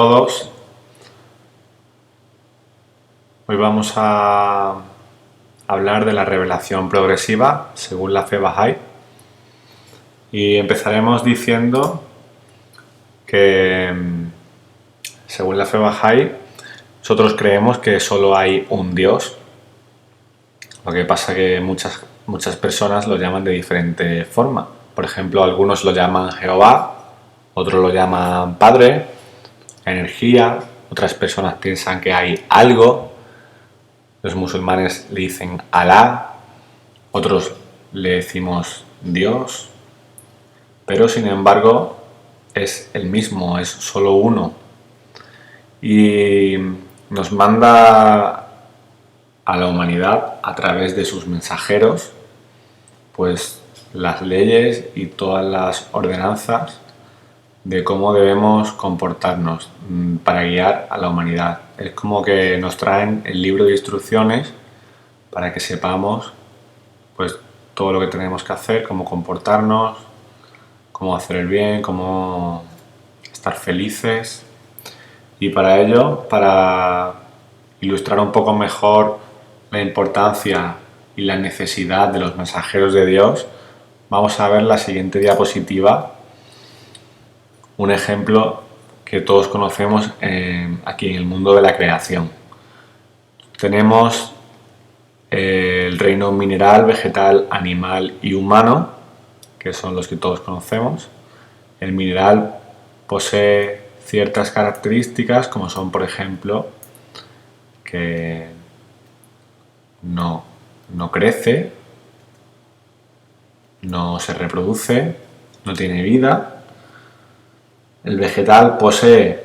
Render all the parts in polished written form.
Todos, hoy vamos a hablar de la revelación progresiva según la fe Bahá'í y empezaremos diciendo que según la fe Bahá'í nosotros creemos que solo hay un Dios. Lo que pasa que muchas personas lo llaman de diferente forma. Por ejemplo, algunos lo llaman Jehová, otros lo llaman Padre, energía, otras personas piensan que hay algo, los musulmanes le dicen Alá, otros le decimos Dios, pero sin embargo es el mismo, es solo uno. Y nos manda a la humanidad a través de sus mensajeros, pues las leyes y todas las ordenanzas de cómo debemos comportarnos para guiar a la humanidad. Es como que nos traen el libro de instrucciones para que sepamos pues todo lo que tenemos que hacer, cómo comportarnos, cómo hacer el bien, cómo estar felices. Y para ello, para ilustrar un poco mejor la importancia y la necesidad de los mensajeros de Dios, vamos a ver la siguiente diapositiva. Un ejemplo que todos conocemos aquí en el mundo de la creación. Tenemos el reino mineral, vegetal, animal y humano, que son los que todos conocemos. El mineral posee ciertas características, como son, por ejemplo, que no crece, no se reproduce, no tiene vida. El vegetal posee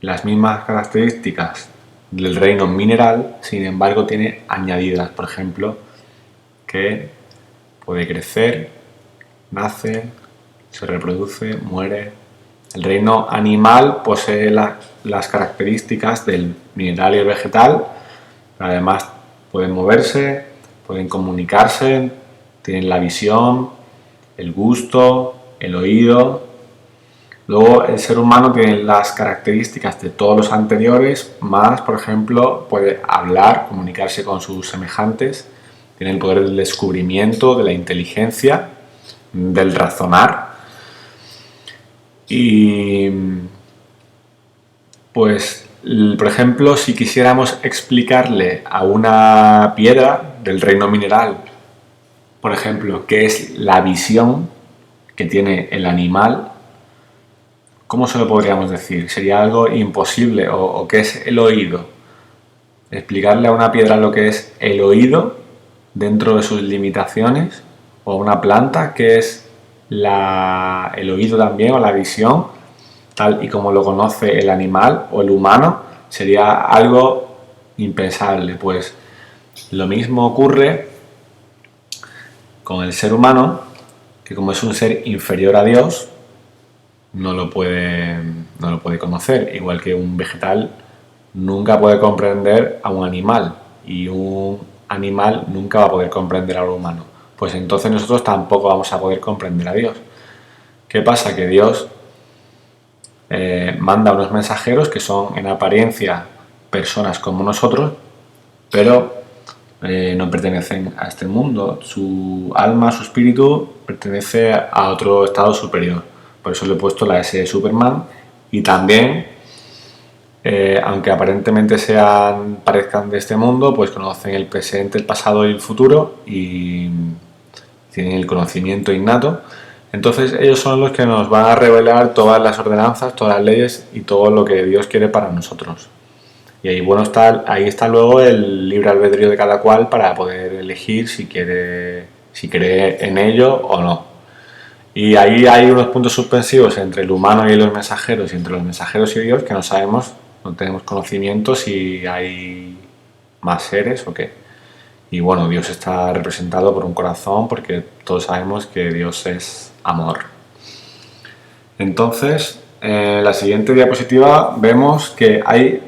las mismas características del reino mineral, sin embargo tiene añadidas, por ejemplo, que puede crecer, nace, se reproduce, muere. El reino animal posee las características del mineral y el vegetal, pero además pueden moverse, pueden comunicarse, tienen la visión, el gusto, el oído. Luego el ser humano tiene las características de todos los anteriores, más, por ejemplo, puede hablar, comunicarse con sus semejantes, tiene el poder del descubrimiento, de la inteligencia, del razonar. Y pues, por ejemplo, si quisiéramos explicarle a una piedra del reino mineral, por ejemplo, qué es la visión que tiene el animal, ¿cómo se lo podríamos decir? ¿Sería algo imposible? ¿O qué es el oído? Explicarle a una piedra lo que es el oído dentro de sus limitaciones, o a una planta qué es el oído también, o la visión, tal y como lo conoce el animal o el humano, sería algo impensable. Pues lo mismo ocurre con el ser humano, que como es un ser inferior a Dios, no lo puede conocer, igual que un vegetal nunca puede comprender a un animal y un animal nunca va a poder comprender a un humano. Pues entonces nosotros tampoco vamos a poder comprender a Dios. ¿Qué pasa? Que Dios manda unos mensajeros que son en apariencia personas como nosotros, pero no pertenecen a este mundo. Su alma, su espíritu pertenece a otro estado superior. Por eso le he puesto la S de Superman. Y también, aunque aparentemente parezcan de este mundo, pues conocen el presente, el pasado y el futuro y tienen el conocimiento innato. Entonces ellos son los que nos van a revelar todas las ordenanzas, todas las leyes y todo lo que Dios quiere para nosotros. Y ahí, bueno, ahí está luego el libre albedrío de cada cual para poder elegir si cree en ello o no. Y ahí hay unos puntos suspensivos entre el humano y los mensajeros, y entre los mensajeros y Dios, que no sabemos, no tenemos conocimiento si hay más seres o qué. Y bueno, Dios está representado por un corazón, porque todos sabemos que Dios es amor. Entonces, en la siguiente diapositiva vemos que hay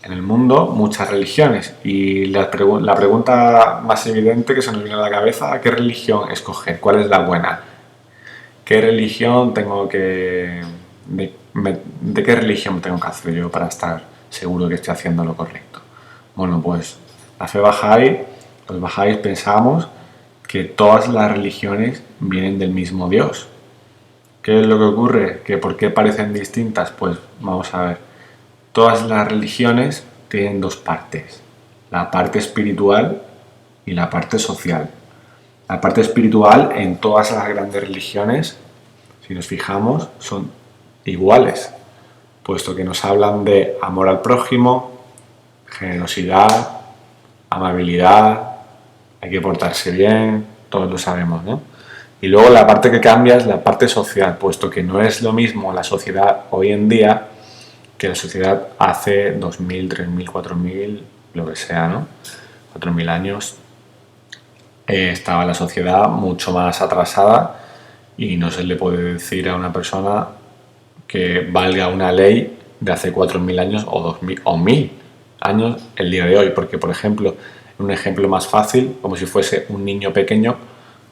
en el mundo muchas religiones, y la pregunta más evidente que se nos viene a la cabeza: ¿a qué religión escoger? ¿Cuál es la buena? ¿Qué religión me ¿de qué religión tengo que hacer yo para estar seguro de que estoy haciendo lo correcto? Bueno, pues la fe Bahá'í, los Bahá'ís pensamos que todas las religiones vienen del mismo Dios. ¿Qué es lo que ocurre? ¿Que por qué parecen distintas? Pues vamos a ver. Todas las religiones tienen dos partes, la parte espiritual y la parte social. La parte espiritual en todas las grandes religiones, si nos fijamos, son iguales, puesto que nos hablan de amor al prójimo, generosidad, amabilidad, hay que portarse bien, todos lo sabemos, ¿no? Y luego la parte que cambia es la parte social, puesto que no es lo mismo la sociedad hoy en día que la sociedad hace 2000, 3000, 4000, lo que sea, ¿no? 4000 años. Estaba la sociedad mucho más atrasada y no se le puede decir a una persona que valga una ley de hace 4000 años o 2000 o 1000 años el día de hoy, porque por ejemplo, un ejemplo más fácil, como si fuese un niño pequeño,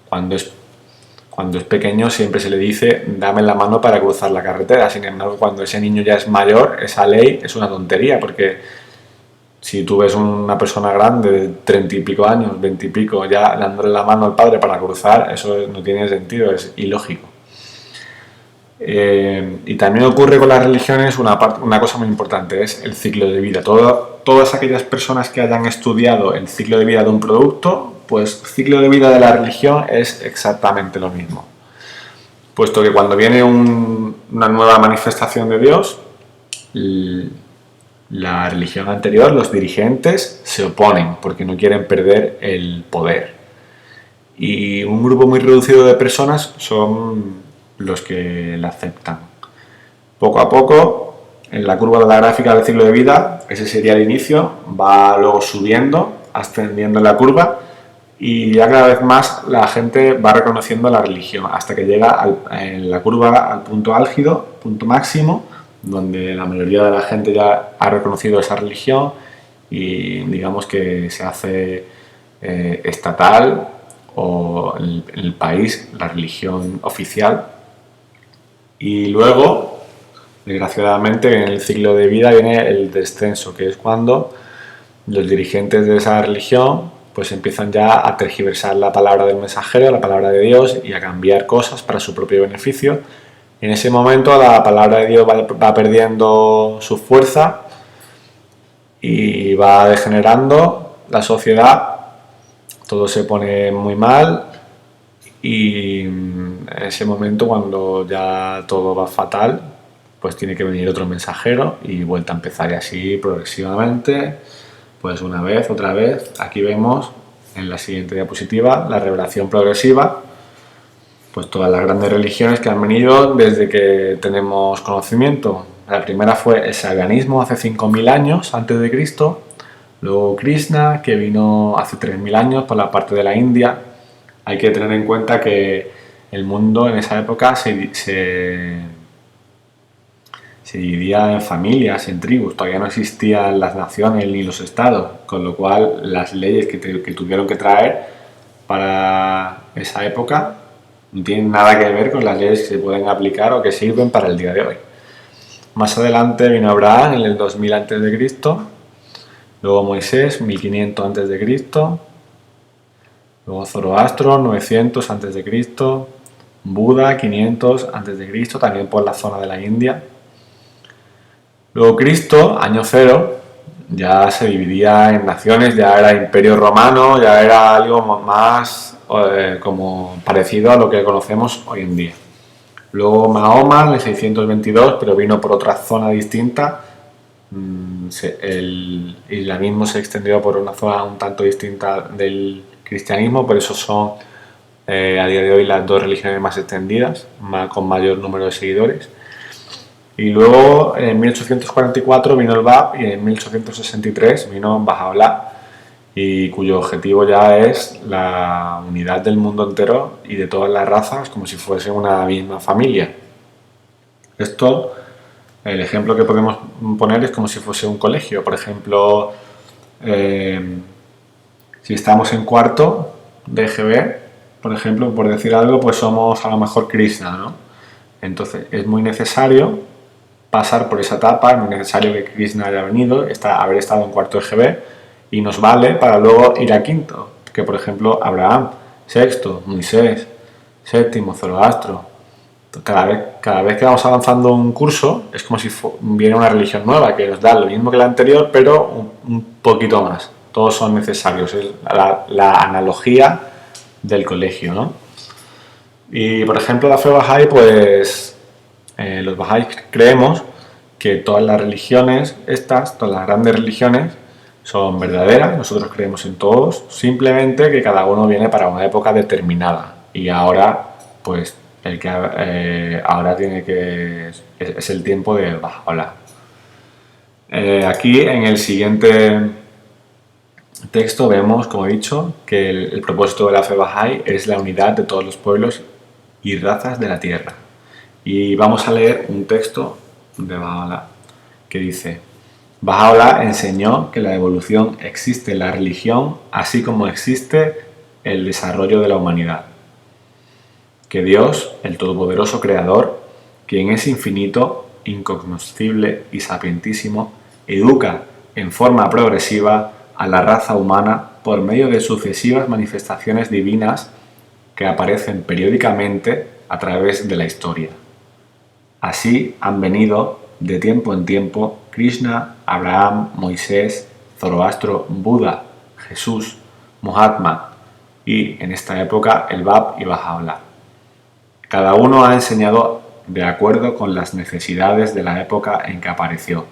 cuando es pequeño siempre se le dice dame la mano para cruzar la carretera. Sin embargo, cuando ese niño ya es mayor, esa ley es una tontería, porque si tú ves una persona grande de 30 y pico años, 20 y pico, ya dándole la mano al padre para cruzar, eso no tiene sentido, es ilógico. Y también ocurre con las religiones una cosa muy importante, es el ciclo de vida. Todas aquellas personas que hayan estudiado el ciclo de vida de un producto, pues el ciclo de vida de la religión es exactamente lo mismo. Puesto que cuando viene una nueva manifestación de Dios, la religión anterior, los dirigentes, se oponen porque no quieren perder el poder. Y un grupo muy reducido de personas son los que la aceptan. Poco a poco, en la curva de la gráfica del ciclo de vida, ese sería el inicio, va luego subiendo, ascendiendo en la curva, y ya cada vez más la gente va reconociendo la religión hasta que llega en la curva al punto álgido, punto máximo, donde la mayoría de la gente ya ha reconocido esa religión y digamos que se hace estatal o en el país la religión oficial. Y luego, desgraciadamente, en el ciclo de vida viene el descenso, que es cuando los dirigentes de esa religión pues empiezan ya a tergiversar la palabra del mensajero, la palabra de Dios, y a cambiar cosas para su propio beneficio. En ese momento la palabra de Dios va perdiendo su fuerza y va degenerando la sociedad, todo se pone muy mal y en ese momento, cuando ya todo va fatal, pues tiene que venir otro mensajero y vuelta a empezar, y así progresivamente, pues una vez, otra vez. Aquí vemos en la siguiente diapositiva la revelación progresiva, pues todas las grandes religiones que han venido desde que tenemos conocimiento. La primera fue el saganismo hace 5000 años antes de Cristo, luego Krishna, que vino hace 3000 años por la parte de la India. Hay que tener en cuenta que el mundo en esa época se dividía en familias, en tribus, todavía no existían las naciones ni los estados, con lo cual las leyes que tuvieron que traer para esa época no tienen nada que ver con las leyes que se pueden aplicar o que sirven para el día de hoy. Más adelante vino Abraham en el 2000 a.C., luego Moisés 1500 a.C., luego Zoroastro 900 a.C., Buda 500 a.C., también por la zona de la India. Luego Cristo, año cero, ya se dividía en naciones, ya era Imperio Romano, ya era algo más como parecido a lo que conocemos hoy en día. Luego Mahoma en el 622, pero vino por otra zona distinta. El islamismo se extendió por una zona un tanto distinta del cristianismo, por eso son a día de hoy las dos religiones más extendidas, con mayor número de seguidores. Y luego en 1844 vino el Bab y en 1863 vino Baha'u'lláh, y cuyo objetivo ya es la unidad del mundo entero y de todas las razas, como si fuese una misma familia. Esto, el ejemplo que podemos poner es como si fuese un colegio. Por ejemplo, si estamos en cuarto de EGB, por ejemplo, por decir algo, pues somos a lo mejor Krishna, ¿no? Entonces es muy necesario pasar por esa etapa, no es necesario que Krishna haya venido, haber estado en cuarto EGB, y nos vale para luego ir a quinto, que por ejemplo Abraham, sexto, Moisés, séptimo, Zoroastro. Cada vez que vamos avanzando un curso es como si viene una religión nueva que nos da lo mismo que la anterior, pero un poquito más. Todos son necesarios, es la analogía del colegio, ¿no? Y por ejemplo la fe Bahá'í, pues los Bahá'í creemos que todas las religiones, todas las grandes religiones, son verdaderas, nosotros creemos en todos, simplemente que cada uno viene para una época determinada y ahora, pues, el que ahora es el tiempo de Baha'u'lláh. Aquí en el siguiente texto vemos, como he dicho, que el propósito de la fe Bahá'í es la unidad de todos los pueblos y razas de la tierra. Y vamos a leer un texto de Baha'u'lláh que dice: Baha'u'lláh enseñó que la evolución existe en la religión así como existe el desarrollo de la humanidad. Que Dios, el Todopoderoso Creador, quien es infinito, incognoscible y sapientísimo, educa en forma progresiva a la raza humana por medio de sucesivas manifestaciones divinas que aparecen periódicamente a través de la historia. Así han venido de tiempo en tiempo Krishna, Abraham, Moisés, Zoroastro, Buda, Jesús, Mahatma y, en esta época, el Bab y Baha'u'lláh. Cada uno ha enseñado de acuerdo con las necesidades de la época en que apareció.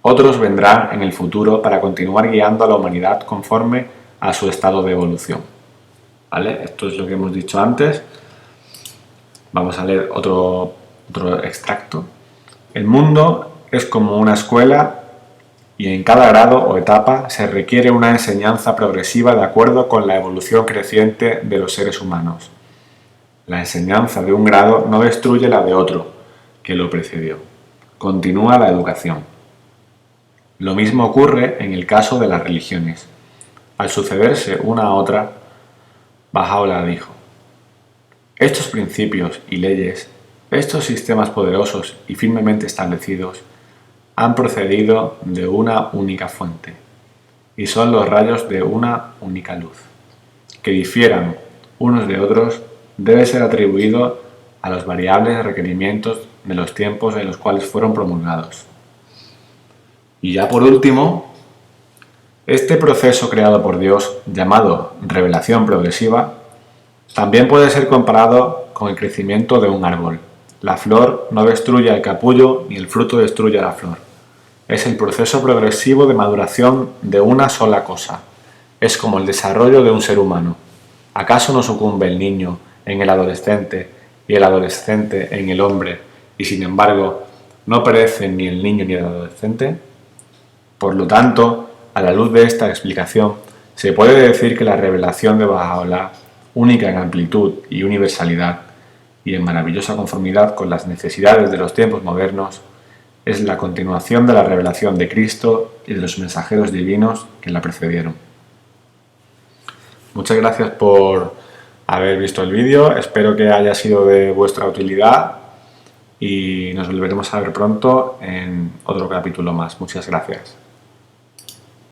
Otros vendrán en el futuro para continuar guiando a la humanidad conforme a su estado de evolución. ¿Vale? Esto es lo que hemos dicho antes. Vamos a leer otro extracto. El mundo es como una escuela y en cada grado o etapa se requiere una enseñanza progresiva de acuerdo con la evolución creciente de los seres humanos. La enseñanza de un grado no destruye la de otro que lo precedió. Continúa la educación. Lo mismo ocurre en el caso de las religiones. Al sucederse una a otra, Baha'u'lláh dijo: estos principios y leyes, estos sistemas poderosos y firmemente establecidos, han procedido de una única fuente y son los rayos de una única luz. Que difieran unos de otros debe ser atribuido a los variables requerimientos de los tiempos en los cuales fueron promulgados. Y ya por último, este proceso creado por Dios, llamado revelación progresiva, también puede ser comparado con el crecimiento de un árbol. La flor no destruye el capullo ni el fruto destruye la flor. Es el proceso progresivo de maduración de una sola cosa. Es como el desarrollo de un ser humano. ¿Acaso no sucumbe el niño en el adolescente y el adolescente en el hombre y sin embargo no perecen ni el niño ni el adolescente? Por lo tanto, a la luz de esta explicación, se puede decir que la revelación de Baha'u'lláh, única en amplitud y universalidad, y en maravillosa conformidad con las necesidades de los tiempos modernos, es la continuación de la revelación de Cristo y de los mensajeros divinos que la precedieron. Muchas gracias por haber visto el vídeo, espero que haya sido de vuestra utilidad y nos volveremos a ver pronto en otro capítulo más. Muchas gracias.